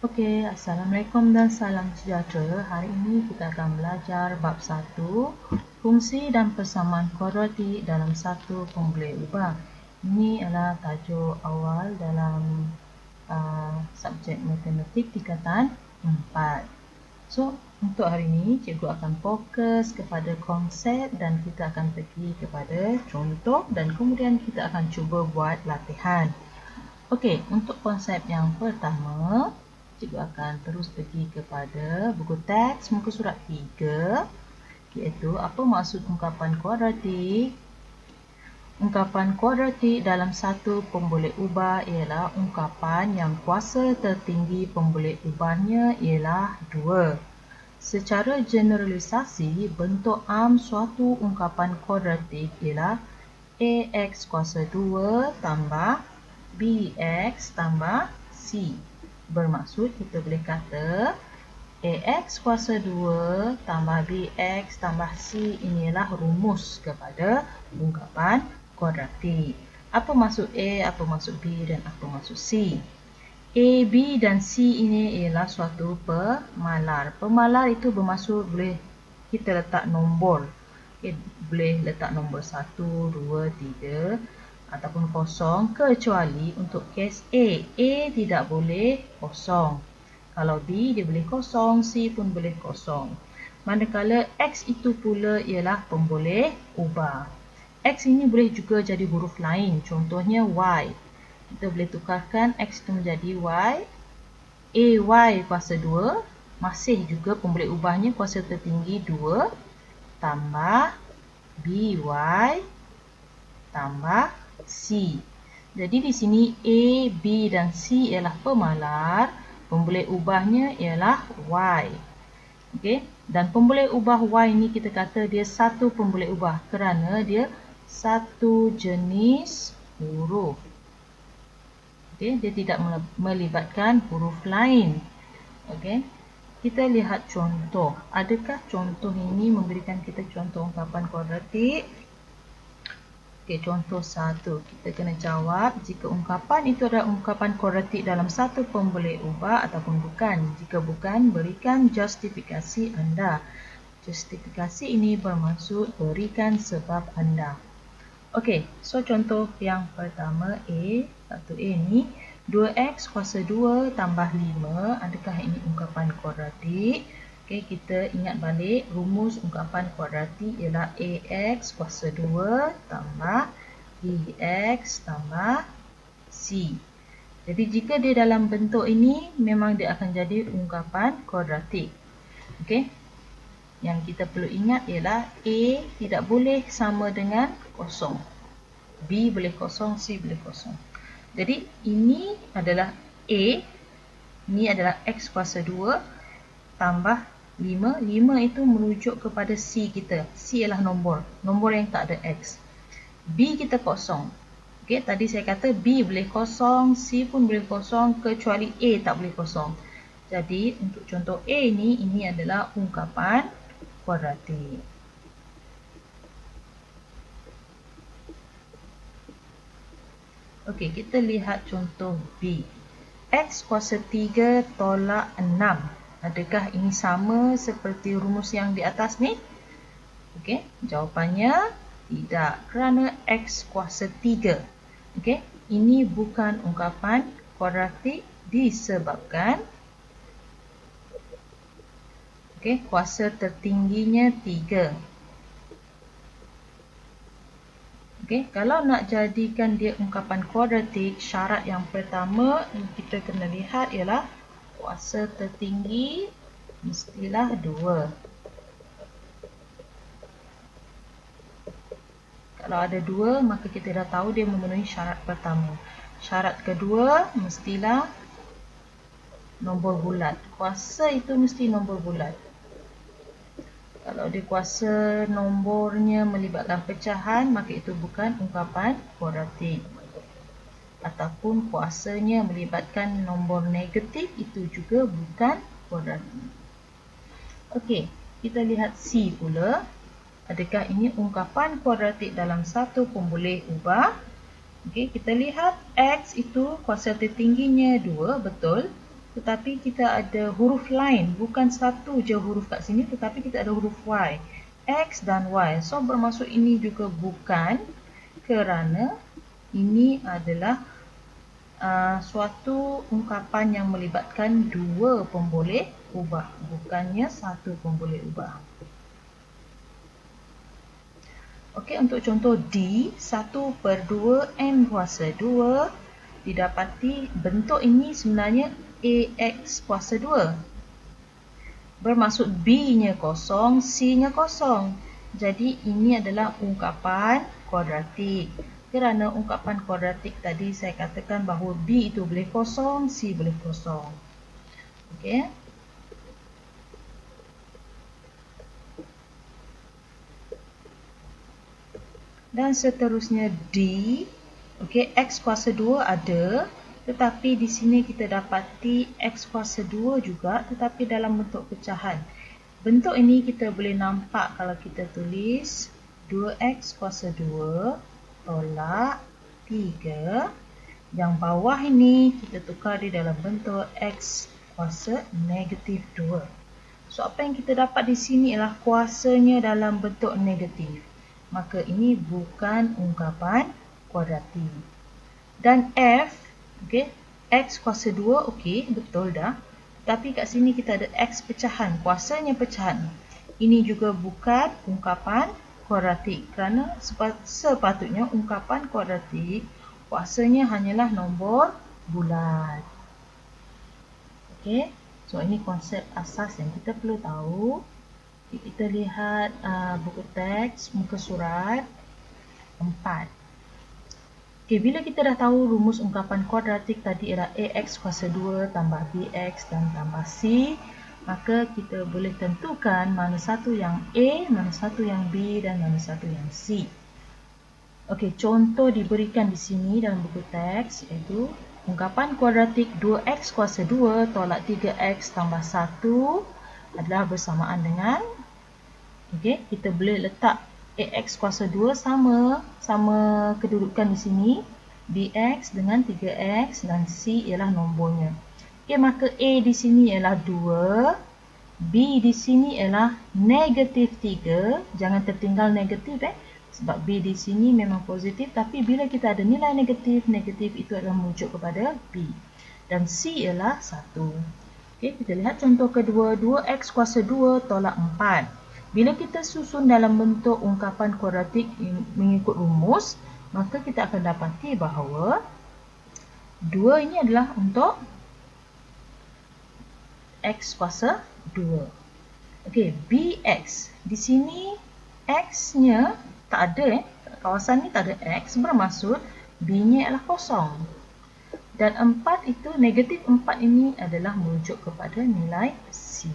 Okey, Assalamualaikum dan salam sejahtera. Hari ini kita akan belajar bab 1, fungsi dan persamaan kuadratik dalam satu pemboleh ubah. Ini adalah tajuk awal dalam subjek matematik tingkatan 4. So, untuk hari ini cikgu akan fokus kepada konsep dan kita akan pergi kepada contoh dan kemudian kita akan cuba buat latihan. Okey, untuk konsep yang pertama, cikgu akan terus pergi kepada buku teks muka surat 3, iaitu apa maksud ungkapan kuadratik. Ungkapan kuadratik dalam satu pemboleh ubah ialah ungkapan yang kuasa tertinggi pemboleh ubahnya ialah 2. Secara generalisasi, bentuk am suatu ungkapan kuadratik ialah ax kuasa 2 tambah bx tambah c. Bermaksud kita boleh kata ax kuasa 2 tambah bx tambah c inilah rumus kepada ungkapan kuadratik. Apa maksud A, apa maksud B dan apa maksud C? A, B dan C ini ialah suatu pemalar. Pemalar itu bermaksud boleh kita letak nombor. Okay, boleh letak nombor 1, 2, 3 ataupun kosong, kecuali untuk kes A. A tidak boleh kosong. Kalau B dia boleh kosong, C pun boleh kosong. Manakala X itu pula ialah pemboleh ubah. X ini boleh juga jadi huruf lain, contohnya Y. Kita boleh tukarkan X itu menjadi Y. AY kuasa 2, masih juga pemboleh ubahnya kuasa tertinggi 2, tambah BY, tambah C. Jadi di sini A, B dan C ialah pemalar, pemboleh ubahnya ialah Y. Okey, dan pemboleh ubah Y ini kita kata dia satu pemboleh ubah kerana dia satu jenis huruf. Okey, dia tidak melibatkan huruf lain. Okey, kita lihat contoh. Adakah contoh ini memberikan kita contoh ungkapan kuadratik? Okey, contoh 1. Kita kena jawab jika ungkapan itu adalah ungkapan kuadratik dalam satu pemboleh ubah ataupun bukan. Jika bukan, berikan justifikasi anda. Justifikasi ini bermaksud berikan sebab anda. Okey, so contoh yang pertama A, 1A ni 2x kuasa 2 tambah 5. Adakah ini ungkapan kuadratik? Okey, kita ingat balik rumus ungkapan kuadratik ialah ax kuasa 2 tambah bx tambah c. Jadi jika dia dalam bentuk ini, memang dia akan jadi ungkapan kuadratik. Okey, yang kita perlu ingat ialah A tidak boleh sama dengan kosong. B boleh kosong, C boleh kosong. Jadi ini adalah A, ini adalah X kuasa 2 tambah 5. 5 itu merujuk kepada C kita. C ialah nombor yang tak ada X. B kita kosong. Okey, tadi saya kata B boleh kosong, C pun boleh kosong, kecuali A tak boleh kosong. Jadi untuk contoh A ini adalah ungkapan kuadratik. Okey, kita lihat contoh B. X kuasa 3 tolak 6. Adakah ini sama seperti rumus yang di atas ni? Okey, jawapannya tidak, kerana X kuasa 3. Okey, ini bukan ungkapan kuadratik disebabkan kuasa tertingginya 3. Okey, kalau nak jadikan dia ungkapan kuadratik, syarat yang pertama yang kita kena lihat ialah kuasa tertinggi mestilah 2. Kalau ada 2, maka kita dah tahu dia memenuhi syarat pertama. Syarat kedua mestilah nombor bulat. Kuasa itu mesti nombor bulat. Kalau dia kuasa nombornya melibatkan pecahan, maka itu bukan ungkapan kuadratik. Ataupun kuasanya melibatkan nombor negatif, itu juga bukan kuadratik. Okey, kita lihat C pula. Adakah ini ungkapan kuadratik dalam satu pemboleh ubah? Okey, kita lihat X itu kuasa tertingginya 2, betul. tetapi kita ada huruf lain, bukan satu je huruf kat sini, tetapi kita ada huruf Y, X dan Y. So bermaksud ini juga bukan, kerana ini adalah suatu ungkapan yang melibatkan dua pemboleh ubah, bukannya satu pemboleh ubah. Okey, untuk contoh D, 1/2 N kuasa 2, didapati bentuk ini sebenarnya AX kuasa 2. Bermaksud B-nya kosong, C-nya kosong. Jadi ini adalah ungkapan kuadratik. Kerana ungkapan kuadratik tadi saya katakan bahawa B itu boleh kosong, C boleh kosong. Okey. Dan seterusnya D, okey, X kuasa 2 ada, tetapi di sini kita dapati X kuasa 2 juga, tetapi dalam bentuk pecahan. Bentuk ini kita boleh nampak kalau kita tulis 2X kuasa 2 tolak 3. Yang bawah ini kita tukar di dalam bentuk X kuasa negatif 2. So, apa yang kita dapat di sini ialah kuasanya dalam bentuk negatif. Maka ini bukan ungkapan kuadratik. Dan F, okay, X kuasa 2, okey, betul dah. Tapi kat sini kita ada X pecahan, kuasanya pecahan. Ini juga bukan ungkapan kuadratik. Kerana sepatutnya ungkapan kuadratik, kuasanya hanyalah nombor bulat. Okey, so ini konsep asas yang kita perlu tahu. Kita lihat buku teks, muka surat 4. Okay, bila kita dah tahu rumus ungkapan kuadratik tadi ialah AX kuasa 2 tambah BX dan tambah C, maka kita boleh tentukan mana satu yang A, mana satu yang B dan mana satu yang C. Okey, contoh diberikan di sini dalam buku teks iaitu ungkapan kuadratik 2X kuasa 2 tolak 3X tambah 1 adalah bersamaan dengan, okey, kita boleh letak AX kuasa 2 sama kedudukan di sini, BX dengan 3X dan C ialah nombornya. Okey, maka A di sini ialah 2, B di sini ialah negatif 3, jangan tertinggal negatif sebab B di sini memang positif, tapi bila kita ada nilai negatif, negatif itu adalah merujuk kepada B. Dan C ialah 1. Okey, kita lihat contoh kedua, 2X kuasa 2 tolak 4. Bila kita susun dalam bentuk ungkapan kuadratik mengikut rumus, maka kita akan dapati bahawa 2 ini adalah untuk X kuasa 2. Okey, BX. Di sini X-nya tak ada, kawasan ni tak ada X, bermaksud B-nya adalah kosong. Dan 4 itu, negatif 4 ini adalah merujuk kepada nilai C.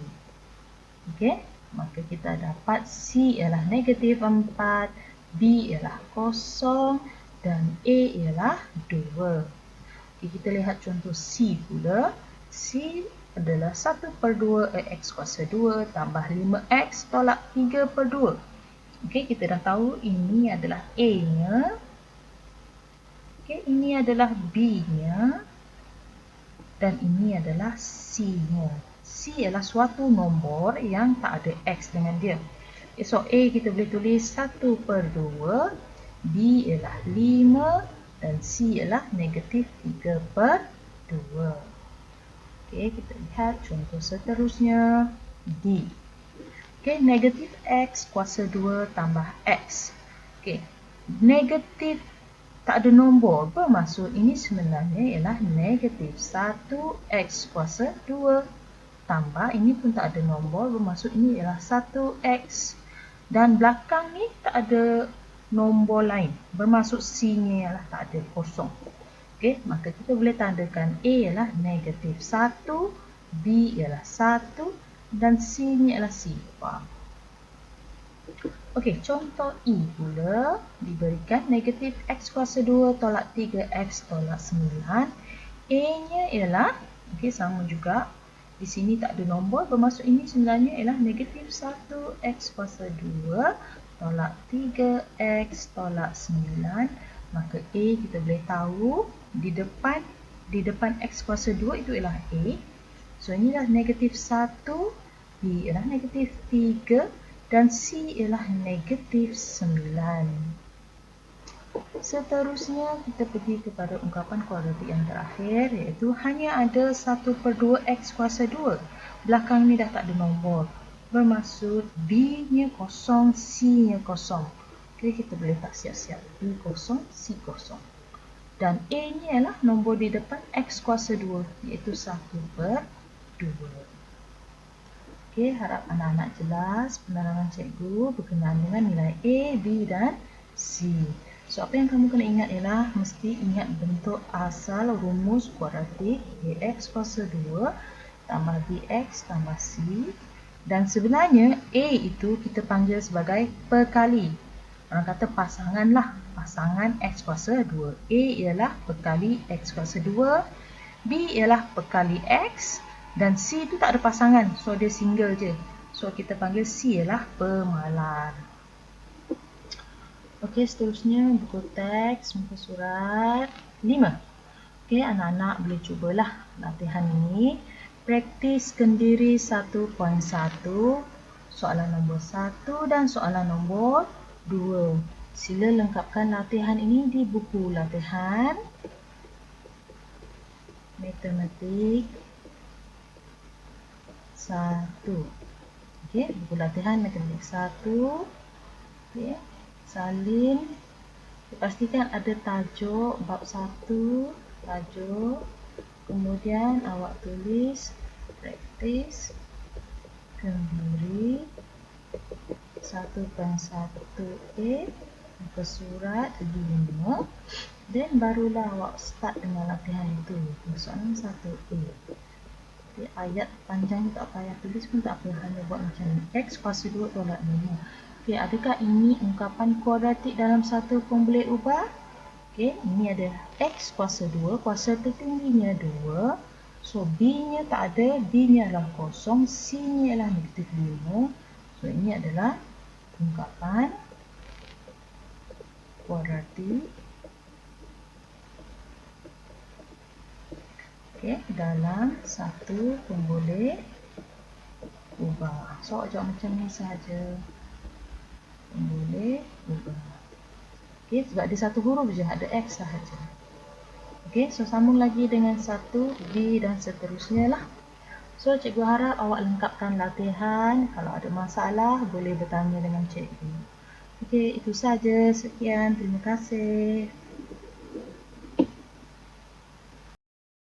Okey. Maka kita dapat C ialah negatif 4, B ialah kosong dan A ialah 2. Okay, kita lihat contoh C pula. C adalah 1/2 AX kuasa 2 tambah 5X tolak 3/2. Okay, kita dah tahu ini adalah A-nya. Okay, ini adalah B-nya. Dan ini adalah C-nya. C ialah suatu nombor yang tak ada X dengan dia. Okay, so A kita boleh tulis 1/2, B ialah 5 dan C ialah negatif 3/2. Okay, kita lihat contoh seterusnya D. Okay, negatif X kuasa 2 tambah X. Okay, negatif tak ada nombor, bermaksud ini sebenarnya ialah negatif 1X kuasa 2. Tambah, ini pun tak ada nombor, bermaksud ini ialah 1X. Dan belakang ni tak ada nombor lain, bermaksud C-nya ialah tak ada, kosong. Okey, maka kita boleh tandakan A ialah negatif 1, B ialah 1 dan C-nya ialah C. Faham? Okey, contoh E pula diberikan negatif X kuasa 2 tolak 3X tolak 9. A-nya ialah, okey, sama juga. Di sini tak ada nombor, bermaksud ini sebenarnya ialah negatif 1X kuasa 2 tolak 3X tolak 9. Maka A kita boleh tahu di depan X kuasa 2 itu ialah A. So, inilah negatif 1, B ialah negatif 3 dan C ialah negatif 9. Seterusnya, kita pergi kepada ungkapan kuadratik yang terakhir, iaitu hanya ada 1/2 X kuasa 2. Belakang ni dah tak ada nombor. Bermaksud B-nya kosong, C-nya kosong. Okay, kita boleh tak siap-siap. B kosong, C kosong. Dan A-nya ialah nombor di depan X kuasa 2, iaitu 1/2. Okay, harap anak-anak jelas penerangan cikgu berkenaan dengan nilai A, B dan C. So, apa yang kamu kena ingat ialah mesti ingat bentuk asal rumus kuadratik AX kuasa 2 tambah BX tambah C. Dan sebenarnya A itu kita panggil sebagai perkali. Orang kata pasangan lah. Pasangan X kuasa 2. A ialah perkali X kuasa 2. B ialah perkali X. Dan C itu tak ada pasangan. So, dia single je. So, kita panggil C ialah pemalar. Okey, seterusnya buku teks, muka surat 5. Okey, anak-anak boleh cubalah latihan ini. Praktiskan diri 1.1, soalan nombor 1 dan soalan nombor 2. Sila lengkapkan latihan ini di buku latihan matematik 1. Okey, buku latihan matematik 1. Okey. Salin, pastikan ada tajuk bab 1, tajuk, kemudian awak tulis praktis kendiri 1.1a muka surat 5, dan barulah awak start dengan latihan itu. Soalan 1a. Okay, ayat panjang tak payah tulis pun tak apa, hanya buat macam ni. X kuasa 2 tolak 5. Okay, adakah ini ungkapan kuadratik dalam satu pun boleh ubah? Okay, ini ada X kuasa 2, kuasa tertingginya 2. So, B-nya tak ada, B-nya adalah kosong, C-nya adalah negatif 5. So, ini adalah ungkapan kuadratik. Okay, dalam satu pun boleh ubah. So, jawab macam ni saja. Boleh ubah. Okey, sebab ada satu huruf je, ada X sahaja. Okey, so sambung lagi dengan 1, B dan seterusnya lah. So, cikgu harap awak lengkapkan latihan. Kalau ada masalah, boleh bertanya dengan cikgu. Okey, itu saja. Sekian. Terima kasih.